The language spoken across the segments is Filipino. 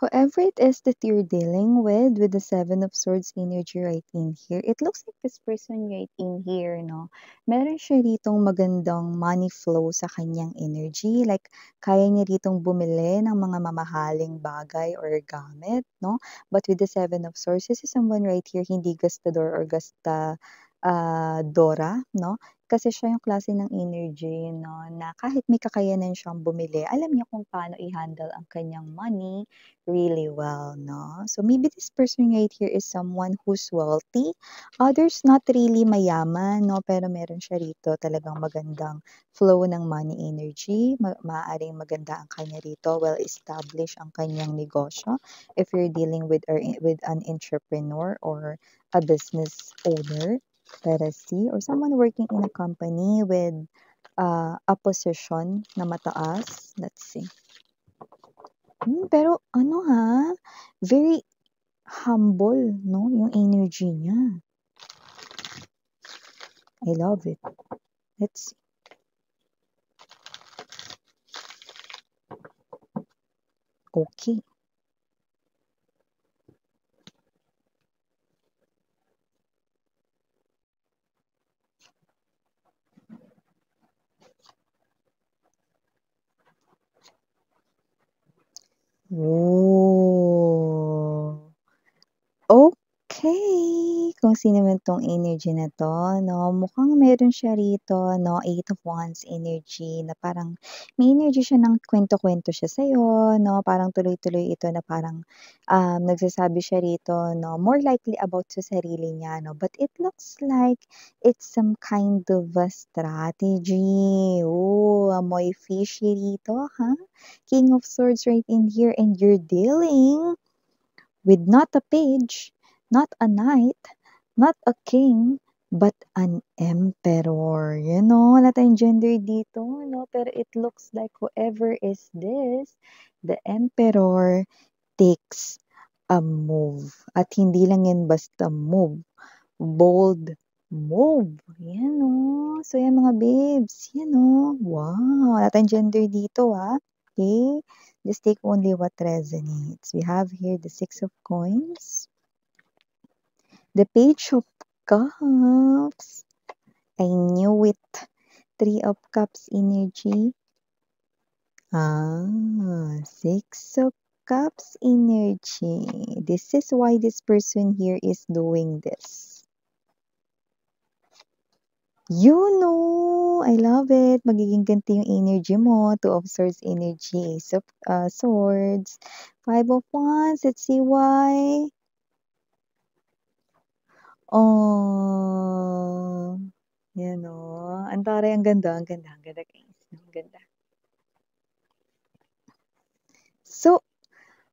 Whoever it is that you're dealing with the Seven of Swords energy right in here, it looks like this person right in here, no? Meron siya ditong magandang money flow sa kanyang energy. Like, kaya niya ditong bumili ng mga mamahaling bagay or gamit, no? But with the Seven of Swords, this is someone right here, hindi gastador or Dora, no? Kasi siya yung klase ng energy, no, na kahit may kakayanan siyang bumili, alam niya kung paano i-handle ang kanyang money really well, no? So maybe this person right here is someone who's wealthy. Others not really mayaman, no? Pero meron siya rito talagang magandang flow ng money energy. Maaaring maganda ang kanya rito. Well-established ang kanyang negosyo. If you're dealing with an entrepreneur or a business owner, let us see. Or someone working in a company with a position na mataas. Let's see. Pero ano very humble, no, yung energy niya. I love it. Let's see. Okay. Oh. Okay, kung sino man 'tong energy na 'to, 'no, mukhang meron siya rito, 'no, Eight of Wands energy na parang may energy siya ng kuwento-kuwento siya sa'yo, 'no, parang tuloy-tuloy ito na parang, nagsasabi siya rito, 'no, more likely about sa sarili niya, 'no, but it looks like it's some kind of a strategy. Oh, amoy fishy rito, King of Swords right in here and you're dealing with not a page, not a knight, not a king, but an emperor. You know, wala tayong gender dito, no? Pero it looks like whoever is this, the emperor takes a move. At hindi lang yan basta move, bold move. Yan o. So yan mga babes, yan o. Wow, wala tayong gender dito Okay? Just take only what resonates. We have here the Six of Coins, the Page of Cups. I knew it. Three of Cups energy. Six of Cups energy. This is why this person here is doing this. You know, I love it. Magiging ganito yung energy mo. Two of Swords energy. Ace of Swords. Five of Wands. Let's see why. Oh, yan o. Ang taray, ang ganda, ang ganda, ang ganda guys. Ang ganda. So,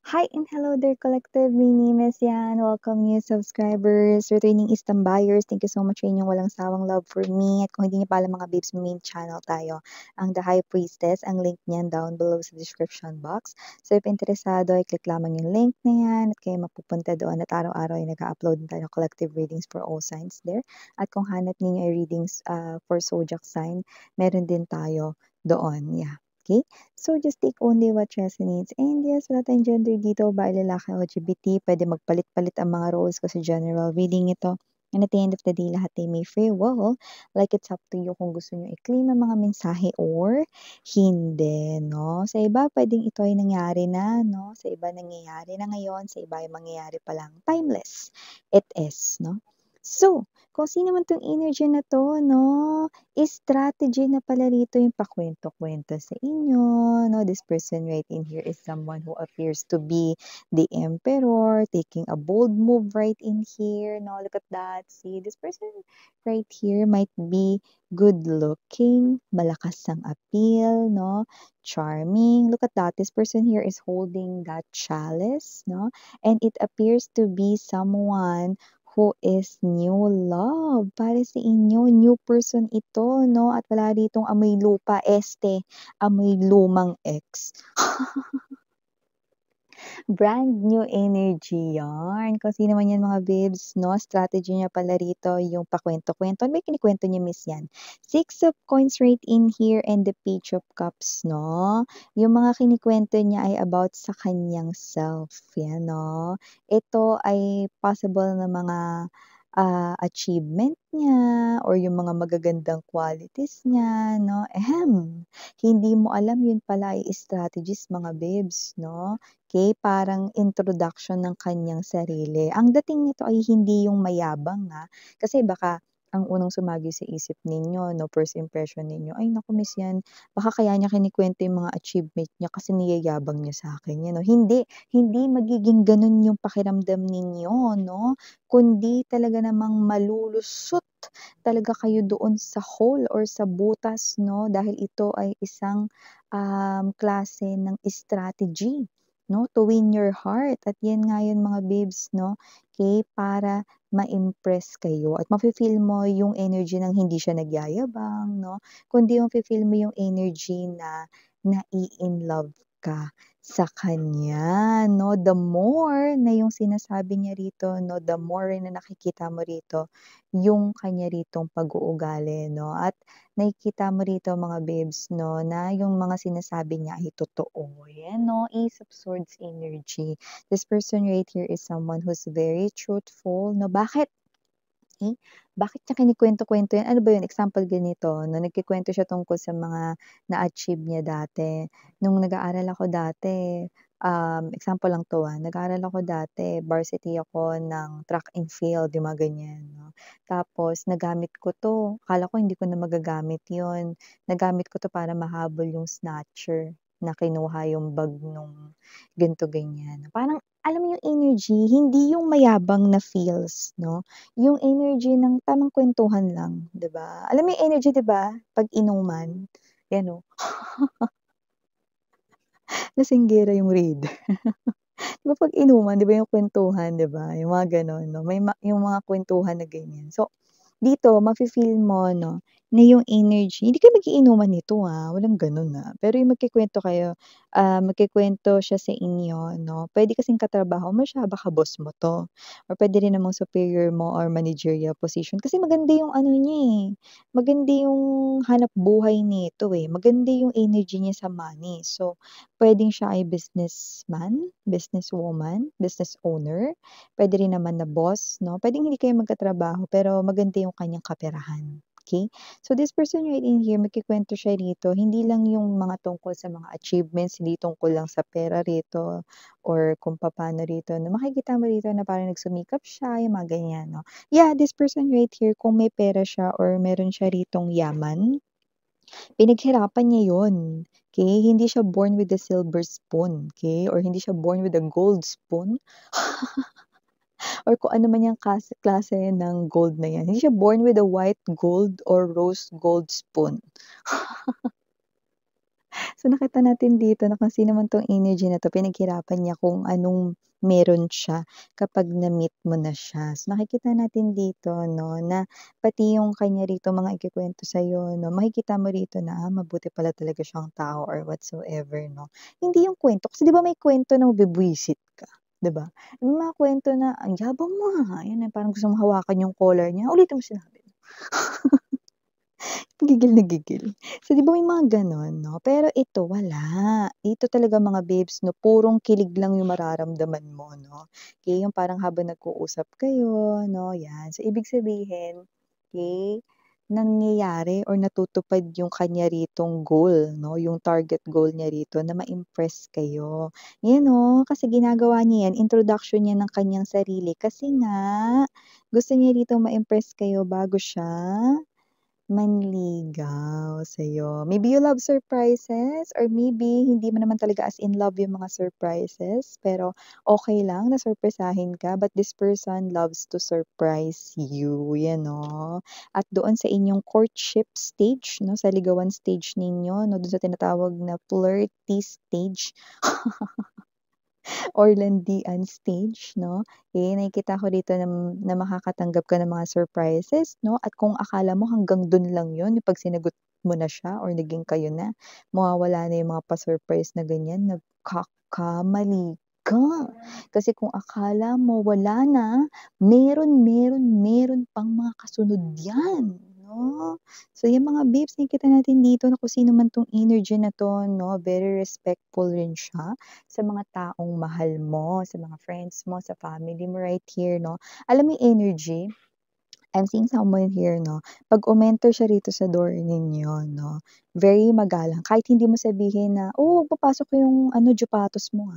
hi and hello there, collective. My name is Yan. Welcome new subscribers, returning Eastern buyers. Thank you so much sa inyong walang sawang love for me. At kung hindi niyo pa alam mga babes, main channel tayo, ang The High Priestess. Ang link niyan down below sa description box. So if interesado, i-click lamang yung link na yan at kayo mapupunta doon at araw-araw ay nag-upload din tayo ng collective readings for all signs there. At kung hanap ninyo ay readings for zodiac sign, meron din tayo doon. Yeah. Okay? So, just take only what resonates. And yes, wala tayong gender dito, babae, lalaki, LGBT. Pwede magpalit-palit ang mga roles kasi general reading ito. And at the end of the day, lahat ay may free will. Like, it's up to you kung gusto nyo i-claim ang mga mensahe or hindi, no? Sa iba, pwedeng ito ay nangyari na, no? Sa iba, nangyayari na ngayon. Sa iba, ay mangyayari pa lang. Timeless. It is, no? So, kung sino man 'tong energy na 'to, no, strategy na pala rito yung pakuwento-kuwento sa inyo, no. This person right in here is someone who appears to be the emperor, taking a bold move right in here, no. Look at that. See, this person right here might be good-looking, malakas ang appeal, no, charming. Look at that. This person here is holding that chalice, no, and it appears to be someone who is new love para sa inyo. New person ito, no? At wala ditong amoy lupa, amoy lumang ex. Brand new energy yarn. Kung sino man 'yan mga babes 'no, strategy niya pala rito yung pakuwento-kuwento. Ano ba yung kinukuwento niya Miss 'yan? Six of coins right in here and the page of cups 'no. Yung mga kinukuwento niya ay about sa kanyang self, 'yan 'no. Ito ay possible na mga, achievement niya or yung mga magagandang qualities niya 'no. Hindi mo alam yun pala ay strategies mga babes 'no. Okay, parang introduction ng kanyang sarili. Ang dating nito ay hindi yung mayabang, kasi baka ang unang sumagi sa isip ninyo 'no, first impression ninyo, "Ay naku Miss 'yan, baka kaya niya kinukuwento yung mga achievement niya kasi niyayabang niya sa'kin 'yan 'no." Hindi magiging gano'n yung pakiramdam ninyo 'no, kundi talaga namang malulusot talaga kayo doon sa hole or sa butas 'no, dahil ito ay isang, klase ng strategy 'no, to win your heart at 'yan nga 'yun mga babes 'no, okay para ma-impress kayo at mafi-feel mo yung energy ng hindi siya nagyayabang 'no, kundi mafi-feel mo yung energy na nai-inlove ka sa kanya 'no. The more na yung sinasabi niya rito 'no, the more rin na nakikita mo rito yung kanya ritong pag-uugali 'no, at nakikita mo rito mga babes 'no, na yung mga sinasabi niya ay totoo. Yan 'no, Ace of Swords energy. This person right here is someone who's very truthful 'no. Bakit? Eh, bakit niya kinukuwento-kuwento yan? Ano ba yun, example ganito 'no, nagkukuwento siya tungkol sa mga na-achieve niya dati. Nung nag-aaral ako dati, example lang 'to, nag-aaral ako dati, varsity ako ng track and field, yung mga ganyan 'no. Tapos nagamit ko 'to, akala ko hindi ko na magagamit yun. Nagamit ko 'to para mahabol yung snatcher na kinuha yung bag nung ganito, ganyan. Parang alam mo yung energy, hindi yung mayabang na feels 'no, yung energy ng tamang kuwentuhan lang, 'di ba? Alam mo yung energy 'di ba, 'pag inuman, 'yan oh, lasinggera yung reader. 'Di ba 'pag inuman 'di ba yung kuwentuhan 'di ba, yung mga gano'n 'no, may yung mga kuwentuhan na ganyan. So, dito mafi-feel mo 'no, na yung energy hindi kayo mag-iinuman nito, walang gano'n, pero yung magkukuwento kayo, magkukuwento siya sa inyo 'no, puwede kasing katrabaho mo siya, baka boss mo 'to or puwede rin namang superior mo or managerial position kasi maganda yung ano niya, maganda yung hanapbuhay nito, maganda yung energy niya sa money. So, puwedeng siya ay businessman, businesswoman, business owner, puwede rin naman na boss 'no, puwedeng hindi kayo magkatrabaho pero maganda yung kanyang kaperahan, okey? So this person right in here magkukuwento siya rito, hindi lang yung mga tungkol sa mga achievements, hindi tungkol lang sa pera rito or kung papaano rito 'no, makikita mo rito na parang nagsumikap siya, yung mga ganyan 'no. Yeah, this person right here kung may pera siya or meron siya ritong yaman, pinaghirapan niya yun, okey? Hindi siya born with a silver spoon, okey, or hindi siya born with a gold spoon or kung ano man yang klase ng gold na yan. Hindi siya born with a white gold or rose gold spoon. So, nakita natin dito na kung sino man 'tong energy na 'to, pinaghirapan niya kung anong meron siya kapag na-meet mo na siya. So, nakikita natin dito 'no, na pati yung kanya rito mga ikukuwento sa'yo 'no, makikita mo rito na, mabuti pala talaga siyang tao or whatsoever 'no. Hindi yung kuwento kasi 'di ba may kuwento na mabubwisit ka, 'di ba? May mga kuwento na, "Ang yabang mo, ayan na parang gusto mong hawakan yung collar niya, ulitin mo sinabi mo." Gigil na gigil. So, 'di ba may mga gano'n 'no, pero ito wala. Dito talaga mga babes 'no, purong kilig lang yung mararamdaman mo 'no. Okay, yung parang habang nag-uusap kayo 'no, 'yan. So, ibig sabihin, okay, nangyayari or natutupad yung kanya ritong goal 'no, yung target goal niya rito na ma-impress kayo. 'Yan 'no, kasi ginagawa niya 'yan, introduction niya ng kanyang sarili kasi nga gusto niya ritong ma-impress kayo bago siya manligaw sa'yo. Maybe you love surprises or maybe hindi mo naman talaga as in love yung mga surprises, pero okey lang na surpresahin ka but this person loves to surprise you, 'yan 'no. At doon sa inyong courtship stage 'no, sa ligawan stage ninyo 'no, dun sa tinatawag na flirty stage or landian stage 'no, nakikita ko dito na makakatanggap ka ng mga surprises 'no, at kung akala mo hanggang dun lang yun, yung 'pag sinagot mo na siya or naging kayo na, mawawala na yung mga pa-surprise na ganyan, nagkakamali ka. Kasi kung akala mo wala na, meron pang mga kasunod yan, 'no? So yung mga babes nakikita natin dito na kung sino man 'tong energy na 'to 'no, very respectful rin siya sa mga taong mahal mo, sa mga friends mo, sa family mo right here 'no. Alam mo yung energy, I'm seeing someone here 'no, 'pag umenter siya rito sa door ninyo 'no, very magalang kahit hindi mo sabihin na, "Oh, papasok yung ano, jupatos mo,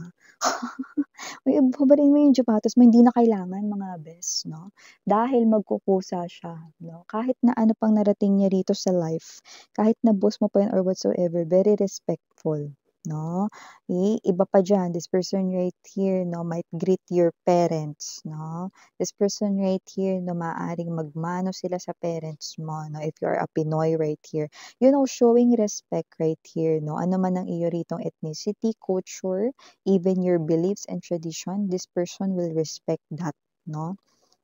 Uy, hubarin mo yung jupatos mo, hindi na kailangan mga bes 'no, dahil magkukusa siya 'no, kahit na ano pang narating niya rito sa life, kahit na boss mo pa yun or whatsoever, very respectful 'no. Iba pa diyan, this person right here 'no, might greet your parents 'no. This person right here 'no, maaaring magmano sila sa parents mo 'no, if you are a Pinoy right here. You know, showing respect right here 'no, ano man ang iyo ritong ethnicity, culture, even your beliefs and tradition, this person will respect that, no?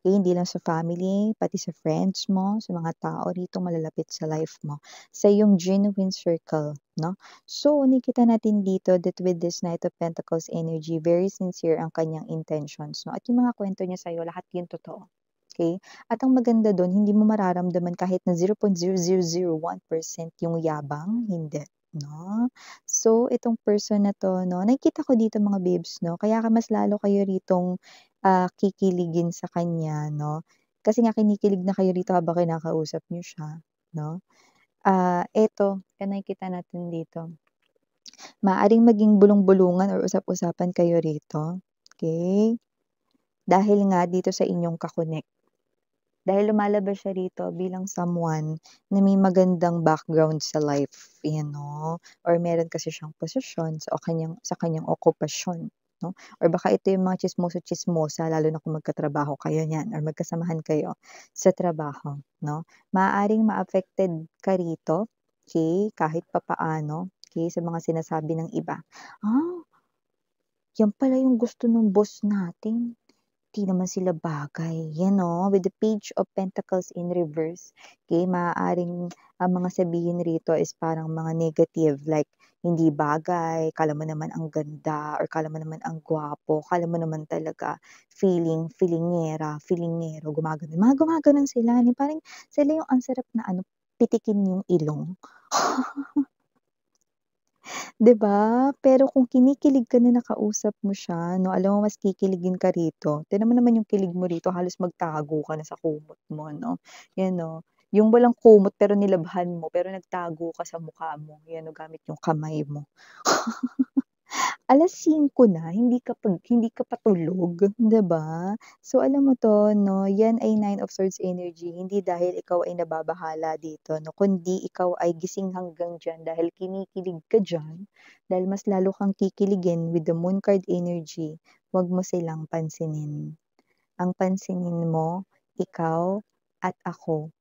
Hindi lang sa family, pati sa friends mo, sa mga tao rito malalapit sa life mo, sa iyong genuine circle, no? So, nakikita natin dito that with this Knight of Pentacles energy, very sincere ang kanyang intentions, no? At yung mga kwento niya sa'yo, lahat yun totoo. Okay? At ang maganda doon, hindi mo mararamdaman kahit na 0.0001% yung yabang, hindi. No? So, itong person na to, no, nakikita ko dito mga babes, no, kaya ka mas lalo kayo ritong kikiligin sa kanya, no? Kasi nga kinikilig na kayo rito habang kinakausap niyo siya, no? Eto, yung nakikita natin dito. Maaaring maging bulong-bulungan or usap-usapan kayo rito, okay? Dahil nga dito sa inyong kakonek. Dahil lumalabas siya rito bilang someone na may magandang background sa life, you know, or meron kasi siyang posisyon sa kanyang okupasyon, 'no? Or baka ito yung mga tsismoso-tsismosa lalo na kung magkatrabaho kayo niyan or magkasamahan kayo sa trabaho, 'no? Maaaring ma-affected ka rito, okey, kahit papaano, okey, sa mga sinasabi ng iba. "Ah, yan pala yung gusto nung boss natin." 'Di naman sila bagay, yan 'no, with the Page of Pentacles in reverse, okay, maaaring ang mga sabihin rito is parang mga negative like, hindi bagay, akala mo naman ang ganda or akala mo naman ang gwapo, akala mo naman talaga feelingero, gumaganon, mga gumaganon sila, yung parang sila yung ang sarap na ano, pitikin yung ilong. 'Di ba? Pero kung kinikilig ka na nakausap mo siya 'no, alam mo mas kikiligin ka rito. Tignan mo naman yung kilig mo rito halos magtago ka na sa kumot mo 'no, 'yan 'no. Yung walang kumot pero nilabhan mo, pero nagtago ka sa mukha mo, 'yan 'no, gamit yung kamay mo. 5:00 na hindi ka pa tulog, 'di ba? So alam mo 'to 'no, 'yan ay Nine of Swords energy, hindi dahil ikaw ay nababahala dito 'no, kundi ikaw ay gising hanggang diyan dahil kinikilig ka diyan, dahil mas lalo kang kikiligin with the Moon card energy, 'wag mo silang pansinin. Ang pansinin mo, ikaw at ako,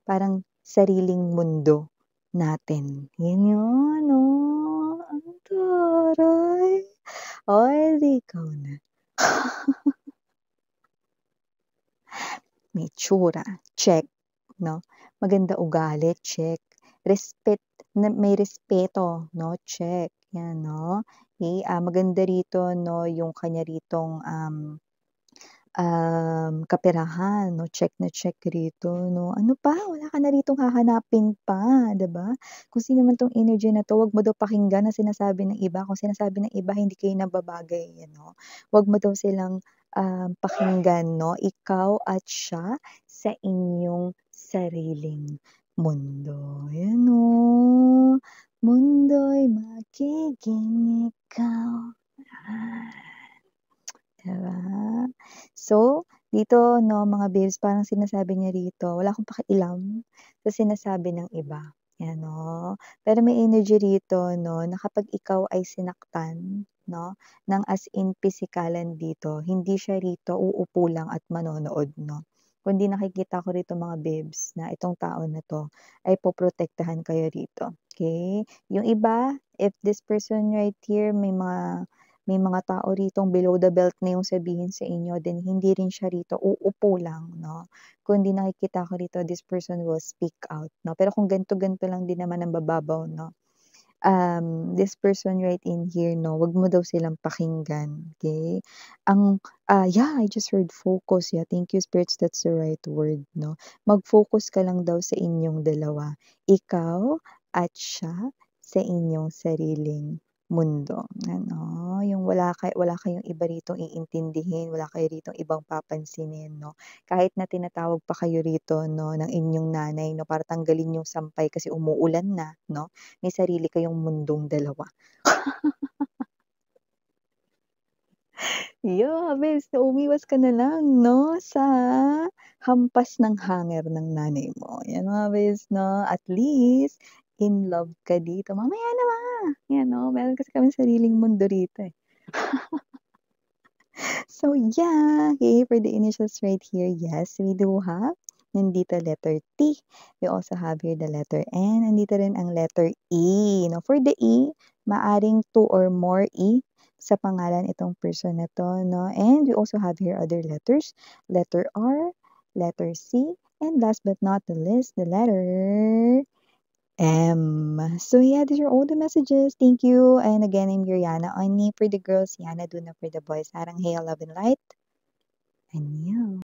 parang sariling mundo natin. 'Yun 'yun 'no, ang taray. Ay, di ikaw na. May itsura, check, 'no. Maganda ugali, check. May respeto, 'no, check, 'yan 'no. Maganda rito 'no, yung kanya ritong, kaperahan 'no, check na check rito 'no. Ano pa, wala ka na ritong hahanapin pa, 'di ba? Kung sino man 'tong energy na 'to, 'wag mo daw pakinggan ang sinasabi ng iba. Kung sinasabi ng iba hindi kayo nababagay, 'no, 'wag mo daw silang, pakinggan 'no. Ikaw at siya sa inyong sariling mundo, 'yan 'no. Mundo'y magiging ikaw. Ah. 'Di ba? So, dito 'no mga babes parang sinasabi niya rito, "Wala akong pakialam sa sinasabi ng iba." 'Yan 'no. Pero may energy rito 'no na kapag ikaw ay sinaktan 'no, ng as in pisikalan dito, hindi siya rito uupo lang at manonood 'no. Kundi nakikita ko rito mga babes na itong tao na 'to ay poprotektahan kayo rito, okey? Yung iba, if this person right here may mga tao ritong below the belt na yung sabihin sa inyo, then hindi rin siya rito uupo lang 'no, kundi nakikita ko rito this person will speak out 'no. Pero kung ganito-ganito lang din naman ang bababaw 'no, this person right in here 'no, wag mo daw silang pakinggan, okay? Yeah, I just heard focus. Yeah, thank you spirits, that's the right word 'no. Mag-focus ka lang daw sa inyong dalawa, ikaw at siya sa inyong sariling mundo, ano. Yung wala kayong iba ritong iintindihin, wala kayo ritong ibang papansinin 'no. Kahit na tinatawag pa kayo rito 'no ng inyong nanay 'no para tanggalin yung sampay kasi umuulan na 'no, may sarili kayong mundong dalawa. Yeah, bes umiwas ka na lang 'no, sa hampas ng hanger ng nanay mo. 'Yan mga bes 'no, at least in love ka dito. Mamaya na 'yan 'no, meron kasi kaming sariling mundo rito, eh. So yeah, okay, for the initials right here, yes, we do have nandito letter T. We also have here the letter N. Nandito rin ang letter E. Now, for the E, maaring two or more E sa pangalan itong person na to, no? And we also have here other letters, letter R, letter C, and last but not the least, the letter So yeah, these are all the messages. Thank you. And again, I'm your Yana Oni for the girls, Yana Duna for the boys. Sarang Hail, Love and Light. And you.